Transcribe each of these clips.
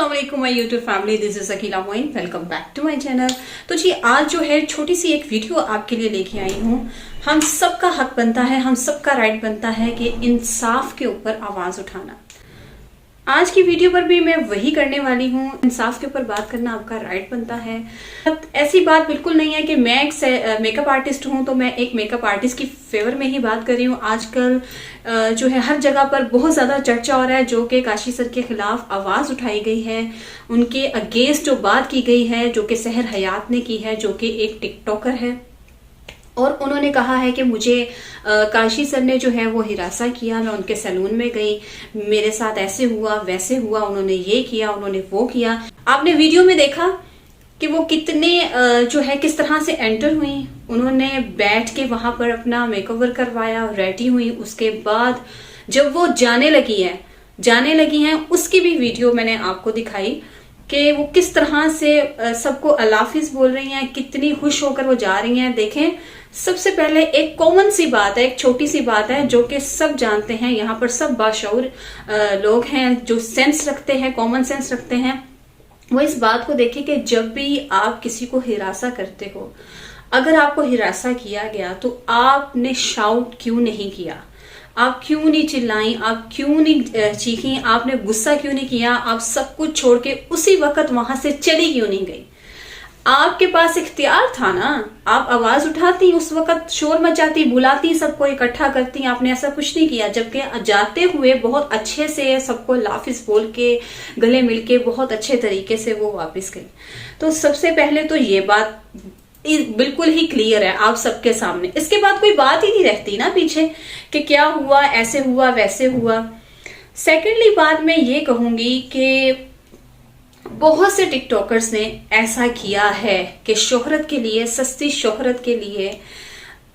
अस्सलाम वालेकुम my YouTube family, this is Akila Moin. Welcome back to my channel. तो जी आज जो है छोटी सी एक वीडियो आपके लिए लेके आई हूँ। हम सबका हक बनता है, हम सबका राइट बनता है कि इंसाफ के ऊपर आवाज उठाना। आज की वीडियो पर भी मैं वही करने वाली हूँ। इंसाफ के ऊपर बात करना आपका राइट बनता है। ऐसी बात बिल्कुल नहीं है कि मैं एक मेकअप आर्टिस्ट हूँ तो मैं एक मेकअप आर्टिस्ट की फेवर में ही बात कर रही हूँ। आजकल जो है हर जगह पर बहुत ज्यादा चर्चा हो रहा है जो कि काशी सर के खिलाफ आवाज उठाई गई है, उनके अगेंस्ट जो बात की गई है, जो कि सहर हयात ने की है, जो कि एक टिकटॉकर है। और उन्होंने कहा है कि मुझे काशी सर ने जो है वो हिरासा किया, मैं उनके सैलून में गई, मेरे साथ ऐसे हुआ वैसे हुआ, उन्होंने ये किया, उन्होंने वो किया। आपने वीडियो में देखा कि वो कितने जो है किस तरह से एंटर हुई। उन्होंने बैठ के वहां पर अपना मेकओवर करवाया, रेडी हुई। उसके बाद जब वो जाने लगी हैं उसकी भी वीडियो मैंने आपको दिखाई कि वो किस तरह से सबको अल्लाफिज बोल रही हैं, कितनी खुश होकर वो जा रही हैं। देखें, सबसे पहले एक कॉमन सी बात है, एक छोटी सी बात है जो कि सब जानते हैं। यहाँ पर सब बाशऊर लोग हैं जो सेंस रखते हैं, कॉमन सेंस रखते हैं। वो इस बात को देखें कि जब भी आप किसी को हिरासा करते हो, अगर आपको हिरासा किया गया तो आपने शाउट क्यों नहीं किया, आप क्यों नहीं चिल्लाई, आप क्यों नहीं चीखी, आपने गुस्सा क्यों नहीं किया, आप सब कुछ छोड़ के उसी वक्त वहां से चली क्यों नहीं गई? आपके पास इख्तियार था ना, आप आवाज उठाती, उस वक्त शोर मचाती, बुलाती, सबको इकट्ठा करती। आपने ऐसा कुछ नहीं किया, जबकि जाते हुए बहुत अच्छे से सबको लाफिज बोल के, गले मिलके बहुत अच्छे तरीके से वो वापस गई। तो सबसे पहले तो ये बात बिल्कुल ही क्लियर है आप सबके सामने। इसके बाद कोई बात ही नहीं रहती ना पीछे कि क्या हुआ, ऐसे हुआ वैसे हुआ। सेकेंडली बात मैं ये कहूंगी कि बहुत से टिकटॉकर्स ने ऐसा किया है कि शोहरत के लिए, सस्ती शोहरत के लिए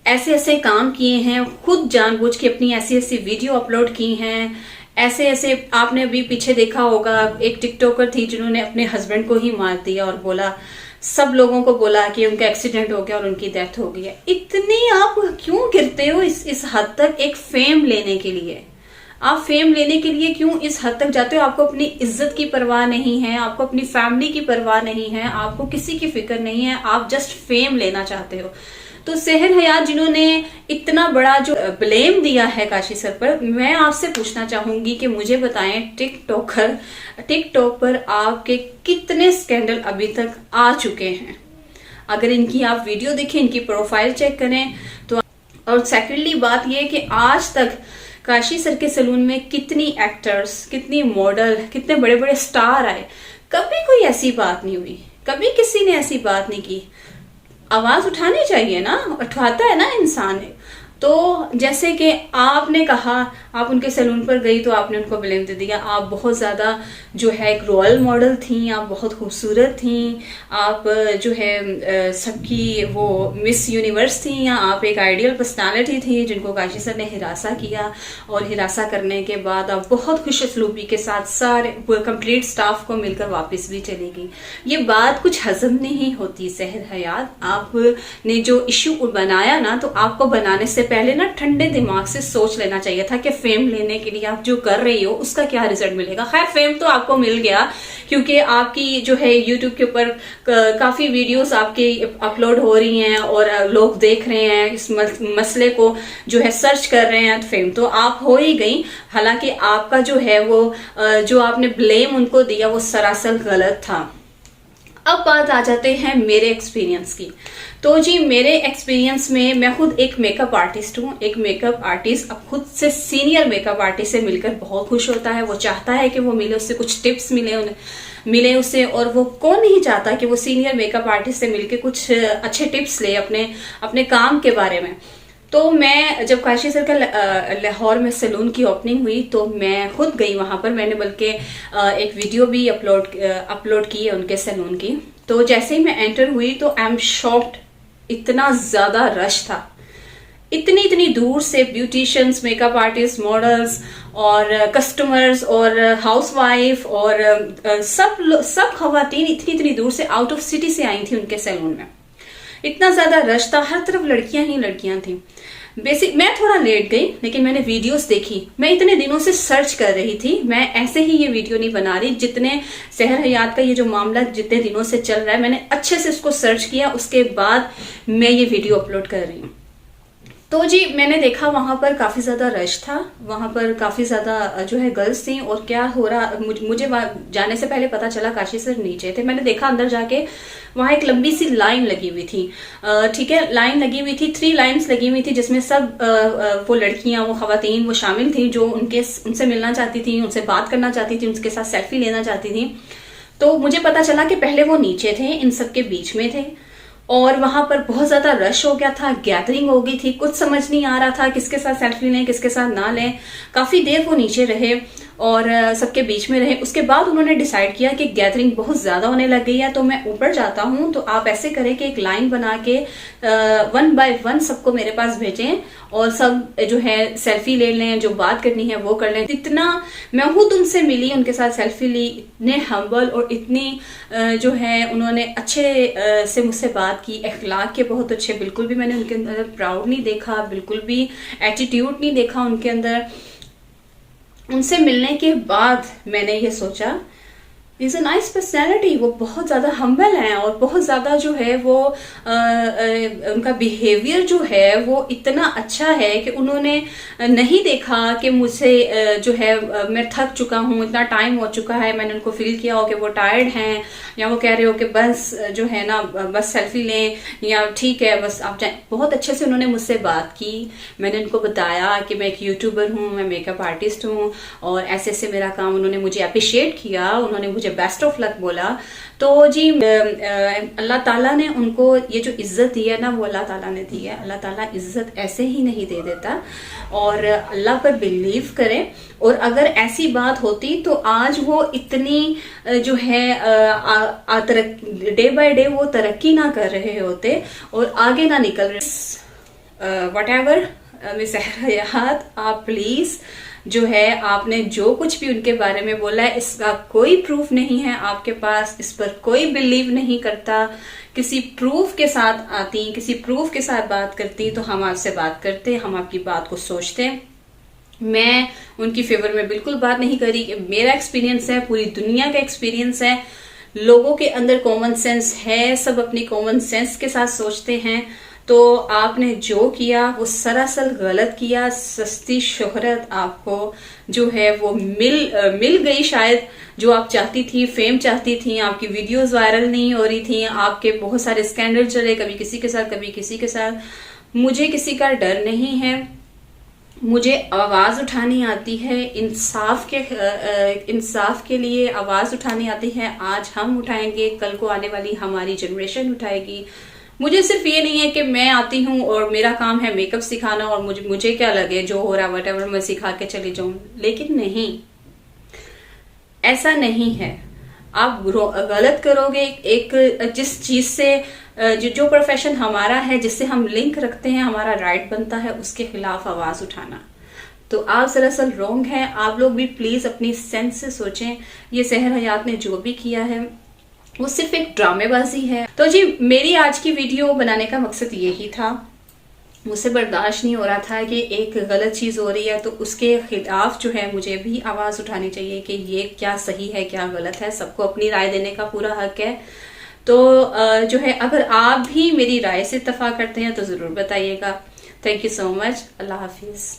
ऐसे ऐसे काम किए हैं, खुद जानबूझ के अपनी ऐसी ऐसी वीडियो अपलोड की हैं। ऐसे ऐसे आपने अभी पीछे देखा होगा, एक टिकटॉकर थी जिन्होंने अपने हस्बैंड को ही मार दिया और बोला, सब लोगों को बोला कि उनका एक्सीडेंट हो गया और उनकी डेथ हो गई है। इतनी आप क्यों गिरते हो इस हद तक? एक फेम लेने के लिए, आप फेम लेने के लिए क्यों इस हद तक जाते हो? आपको अपनी इज्जत की परवाह नहीं है, आपको अपनी फैमिली की परवाह नहीं है, आपको किसी की फिक्र नहीं है, आप जस्ट फेम लेना चाहते हो। तो सहर हयात जिन्होंने इतना बड़ा जो ब्लेम दिया है काशी सर पर, मैं आपसे पूछना चाहूंगी कि मुझे बताएं टिकटॉक पर आपके कितने स्कैंडल अभी तक आ चुके हैं? अगर इनकी आप वीडियो देखें, इनकी प्रोफाइल चेक करें तो। और सेकेंडली बात यह कि आज तक काशी सर के सैलून में कितनी एक्टर्स, कितनी मॉडल, कितने बड़े बड़े स्टार आए, कभी कोई ऐसी बात नहीं हुई, कभी किसी ने ऐसी बात नहीं की। आवाज उठानी चाहिए ना, उठाता है ना इंसान। तो जैसे कि आपने कहा, आप उनके सैलून पर गई तो आपने उनको ब्लेम दे दिया। आप बहुत ज्यादा जो है एक रोल मॉडल थी, आप बहुत खूबसूरत थी, आप जो है सबकी वो मिस यूनिवर्स थी, या आप एक आइडियल पर्सनालिटी थी जिनको काशी सर ने हिरासा किया। और हिरासा करने के बाद आप बहुत खुशसलूबी के साथ सारे कंप्लीट स्टाफ को मिलकर वापस भी चली गई। ये बात कुछ हजम नहीं होती सहर हयात। आपने जो इश्यू बनाया ना, तो आपको बनाने से पहले ना ठंडे दिमाग से सोच लेना चाहिए था कि फेम लेने के लिए आप जो कर रही हो उसका क्या रिजल्ट मिलेगा। खैर, फेम तो आपको मिल गया क्योंकि आपकी जो है यूट्यूब के ऊपर काफी वीडियोस आपकी अपलोड हो रही हैं और लोग देख रहे हैं, इस मसले को जो है सर्च कर रहे हैं, तो फेम तो आप हो ही गई। हालांकि आपका जो है वो जो आपने ब्लेम उनको दिया वो सरासर गलत था। अब बात आ जाते हैं मेरे एक्सपीरियंस की। तो जी मेरे एक्सपीरियंस में, मैं खुद एक मेकअप आर्टिस्ट हूँ। एक मेकअप आर्टिस्ट अब खुद से सीनियर मेकअप आर्टिस्ट से मिलकर बहुत खुश होता है। वो चाहता है कि वो मिले, उससे कुछ टिप्स मिले उसे। और वो कौन नहीं चाहता कि वो सीनियर मेकअप आर्टिस्ट से मिलकर कुछ अच्छे टिप्स ले अपने काम के बारे में। तो मैं जब काशी सर का लाहौर में सैलून की ओपनिंग हुई तो मैं खुद गई वहां पर। मैंने बल्कि एक वीडियो भी अपलोड की है उनके सैलून की। तो जैसे ही मैं एंटर हुई तो आई एम शॉक्ड, इतना ज्यादा रश था। इतनी दूर से ब्यूटिशियंस, मेकअप आर्टिस्ट, मॉडल्स और कस्टमर्स और हाउसवाइफ और सब खवातीन इतनी दूर से, आउट ऑफ सिटी से आई थी उनके सैलून में। इतना ज्यादा रश था, हर तरफ लड़कियां ही लड़कियां थी। बेसिक मैं थोड़ा लेट गई, लेकिन मैंने वीडियोस देखी। मैं इतने दिनों से सर्च कर रही थी, मैं ऐसे ही ये वीडियो नहीं बना रही। जितने सहर हयात का ये जो मामला जितने दिनों से चल रहा है, मैंने अच्छे से इसको सर्च किया, उसके बाद मैं ये वीडियो अपलोड कर रही हूँ। तो जी मैंने देखा वहां पर काफी ज्यादा रश था, वहां पर काफी ज्यादा जो है गर्ल्स थी। और क्या हो रहा, मुझे जाने से पहले पता चला काशी सर नीचे थे। मैंने देखा अंदर जाके वहां एक लंबी सी लाइन लगी हुई थी, ठीक है, लाइन लगी हुई थी, 3 लाइन्स लगी हुई थी, जिसमें सब वो लड़कियां, वो खवातीन वो शामिल थी जो उनसे मिलना चाहती थी, उनसे बात करना चाहती थी, उनके साथ सेल्फी लेना चाहती थी। तो मुझे पता चला कि पहले वो नीचे थे, इन सबके बीच में थे, और वहां पर बहुत ज्यादा रश हो गया था, गैदरिंग हो गई थी, कुछ समझ नहीं आ रहा था किसके साथ सेल्फी लें किसके साथ ना लें। काफी देर वो नीचे रहे और सबके बीच में रहे। उसके बाद उन्होंने डिसाइड किया कि गैदरिंग बहुत ज्यादा होने लग गई है, तो मैं ऊपर जाता हूं, तो आप ऐसे करें कि एक लाइन बना के 1 बाय 1 सबको मेरे पास भेजें और सब जो है सेल्फी ले लें, जो बात करनी है वो कर लें। इतना मैं खुद उनसे मिली, उनके साथ सेल्फी ली, इतने हम्बल और इतनी जो है उन्होंने अच्छे से मुझसे बात की, अखलाक के बहुत अच्छे। बिल्कुल भी मैंने उनके अंदर प्राउड नहीं देखा, बिल्कुल भी एटीट्यूड नहीं देखा उनके अंदर। उनसे मिलने के बाद मैंने ये सोचा, इज अ नाइस पर्सनैलिटी, वो बहुत ज्यादा हम्बल हैं और बहुत ज्यादा जो है वो उनका बिहेवियर जो है वो इतना अच्छा है कि उन्होंने नहीं देखा कि मुझसे जो है मैं थक चुका हूँ, इतना टाइम हो चुका है, मैंने उनको फील किया हो कि वो टायर्ड हैं, या वो कह रहे हो कि बस जो है ना बस सेल्फी लें या ठीक है बस आप जाए। बहुत अच्छे से उन्होंने मुझसे बात की। मैंने उनको बताया कि मैं एक यूट्यूबर हूँ, मैं मेकअप आर्टिस्ट हूँ और ऐसे ऐसे मेरा काम, उन्होंने मुझे अप्रिशिएट किया, उन्होंने मुझे बेस्ट ऑफ लक बोला। तो जी अल्लाह ताला ने उनको ये जो इज्जत दी है ना, वो अल्लाह ताला ने दी है। अल्लाह ताला इज्जत ऐसे ही नहीं दे देता, और अल्लाह पर बिलीव करें। और अगर ऐसी बात होती तो आज वो इतनी जो है डे बाय डे वो तरक्की ना कर रहे होते और आगे ना निकल रहे। वट एवर मिस सहर हयात, आप प्लीज जो है आपने जो कुछ भी उनके बारे में बोला है, इसका कोई प्रूफ नहीं है आपके पास, इस पर कोई बिलीव नहीं करता। किसी प्रूफ के साथ आती, किसी प्रूफ के साथ बात करती तो हम आपसे बात करते, हम आपकी बात को सोचते। मैं उनकी फेवर में बिल्कुल बात नहीं करी। मेरा एक्सपीरियंस है, पूरी दुनिया का एक्सपीरियंस है, लोगों के अंदर कॉमन सेंस है, सब अपनी कॉमन सेंस के साथ सोचते हैं। तो आपने जो किया वो सरासर गलत किया। सस्ती शोहरत आपको जो है वो मिल गई शायद, जो आप चाहती थी, फेम चाहती थी, आपकी वीडियोस वायरल नहीं हो रही थी, आपके बहुत सारे स्कैंडल चले, कभी किसी के साथ कभी किसी के साथ। मुझे किसी का डर नहीं है, मुझे आवाज उठानी आती है, इंसाफ के लिए आवाज उठानी आती है। आज हम उठाएंगे, कल को आने वाली हमारी जनरेशन उठाएगी। मुझे सिर्फ ये नहीं है कि मैं आती हूँ और मेरा काम है मेकअप सिखाना और मुझे क्या लगे जो हो रहा है वटेवर मैं सिखा के चली जाऊं, लेकिन नहीं, ऐसा नहीं है। आप गलत करोगे। एक जिस चीज से जो प्रोफेशन हमारा है, जिससे हम लिंक रखते हैं, हमारा राइट बनता है उसके खिलाफ आवाज उठाना, तो आप दरअसल रॉन्ग हैं। आप लोग भी प्लीज अपनी सेंस से सोचें। ये सहर हयात ने जो भी किया है वो सिर्फ एक ड्रामेबाजी है। तो जी मेरी आज की वीडियो बनाने का मकसद यही था। मुझसे बर्दाश्त नहीं हो रहा था कि एक गलत चीज हो रही है तो उसके खिलाफ जो है मुझे भी आवाज उठानी चाहिए कि ये क्या सही है क्या गलत है। सबको अपनी राय देने का पूरा हक है। तो जो है अगर आप भी मेरी राय से इत्तेफाक करते हैं तो जरूर बताइएगा। Thank you so much. Allah Hafiz.